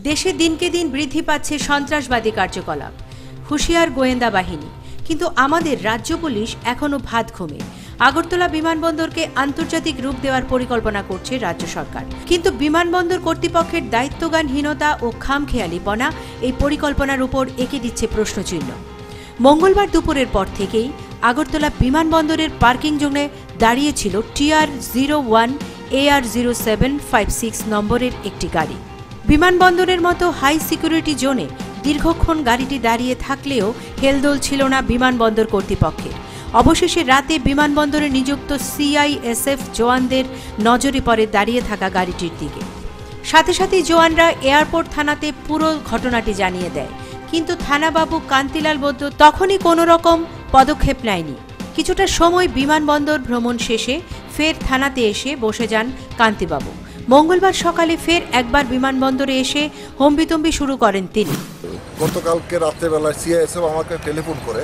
দেশে দিনকে দিন বৃদ্ধি পাচ্ছে সন্ত্রাসবাদী কার্যকলাপ, হুঁশিয়ার গোয়েন্দা বাহিনী। কিন্তু আমাদের রাজ্য পুলিশ এখনও ভাত ঘুমে। আগরতলা বিমানবন্দরকে আন্তর্জাতিক রূপ দেওয়ার পরিকল্পনা করছে রাজ্য সরকার, কিন্তু বিমানবন্দর কর্তৃপক্ষের দায়িত্বজ্ঞানহীনতা ও খামখেয়ালিপনা এই পরিকল্পনার উপর এঁকে দিচ্ছে প্রশ্নচিহ্ন। মঙ্গলবার দুপুরের পর থেকেই আগরতলা বিমানবন্দরের পার্কিং জোনে দাঁড়িয়েছিল TR01 AR0756 নম্বরের একটি গাড়ি। বিমানবন্দরের মতো হাই সিকিউরিটি জোনে দীর্ঘক্ষণ গাড়িটি দাঁড়িয়ে থাকলেও হেলদোল ছিল না বিমানবন্দর কর্তৃপক্ষের। অবশেষে রাতে বিমানবন্দরে নিযুক্ত CISF জওয়ানদের নজরে পড়ে দাঁড়িয়ে থাকা গাড়িটির দিকে। সাথে সাথেই জওয়ানরা এয়ারপোর্ট থানাতে পুরো ঘটনাটি জানিয়ে দেয়, কিন্তু থানাবাবু কান্তিলাল বৈদ্য তখনই কোনো রকম পদক্ষেপ নেয়নি। কিছুটা সময় বিমানবন্দর ভ্রমণ শেষে ফের থানাতে এসে বসে যান কান্তিবাবু। মঙ্গলবার সকালে ফের একবার বিমানবন্দরে এসে হম্বিতম্বি শুরু করেন তিনি। গতকালকে রাত্রেবেলায় CISF আমাকে টেলিফোন করে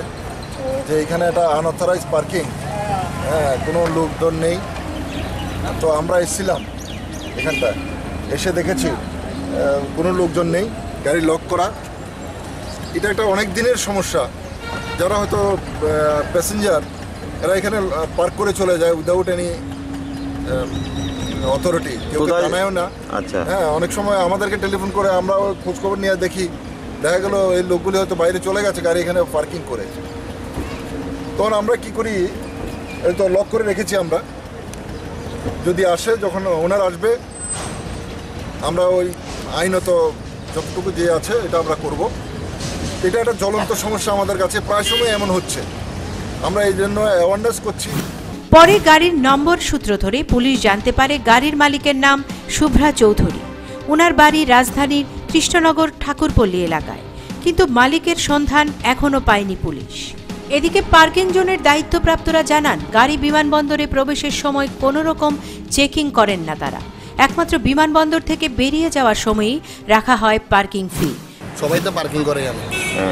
যে এখানে একটা আনঅথরাইজ পার্কিং, কোনো লোকজন নেই। তো আমরা এসেছিলাম এখানটায়, এসে দেখেছি কোনো লোকজন নেই, গাড়ি লক করা। এটা একটা অনেক দিনের সমস্যা। যারা হয়তো প্যাসেঞ্জার এরা এখানে পার্ক করে চলে যায় উইদাউট এনি অথরিটি, কেউ জানায়ও না। আচ্ছা, হ্যাঁ, অনেক সময় আমাদেরকে টেলিফোন করে, আমরাও খোঁজখবর নিয়ে দেখি, দেখা গেল এই লোকগুলি হয়তো বাইরে চলে গেছে গাড়ি এখানে পার্কিং করে। তখন আমরা কি করি, এই তো লক করে রেখেছি আমরা, যদি আসে, যখন ওনার আসবে আমরা ওই আইনত যতটুকু যে আছে এটা আমরা করব। এটা একটা জ্বলন্ত সমস্যা আমাদের কাছে, প্রায় সময় এমন হচ্ছে, আমরা এই জন্য অ্যাওয়ারনেস করছি। পরে গাড়ির নম্বর সূত্র ধরে পুলিশ জানতে পারে গাড়ির মালিকের নাম শুভ্রা চৌধুরী। ওনার বাড়ি রাজধানীর কৃষ্ণনগর ঠাকুরপল্লী এলাকায়, কিন্তু মালিকের সন্ধান এখনও পায়নি পুলিশ। এদিকে পার্কিং জোনের দায়িত্বপ্রাপ্তরা জানান, গাড়ি বিমানবন্দরে প্রবেশের সময় কোনো রকম চেকিং করেন না তারা। একমাত্র বিমানবন্দর থেকে বেরিয়ে যাওয়ার সময়ই রাখা হয় পার্কিং ফি। সবাই তো পার্কিং করে,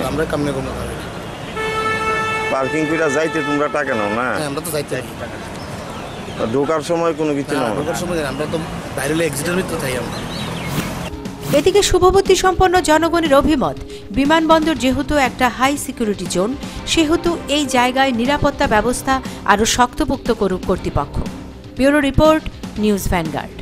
আমরা কামনে কমে পার্কিং ফিটা যাইতে তোমরা টাকা নাও না? আমরা তো যাইতে ঢোকার সময় কোনো কিছু নাও? ঢোকার সময় আমরা তো বাইরে এক্সিটের ভিতরে থাকি আমরা। এদিকে শুভবুদ্ধি সম্পন্ন জনগণের অভিমত, বিমানবন্দর যেহেতু একটা হাই সিকিউরিটি জোন, সেহেতু এই জায়গায় নিরাপত্তা ব্যবস্থা আরও শক্তপোক্ত করুক কর্তৃপক্ষ। Bureau report, news vanguard.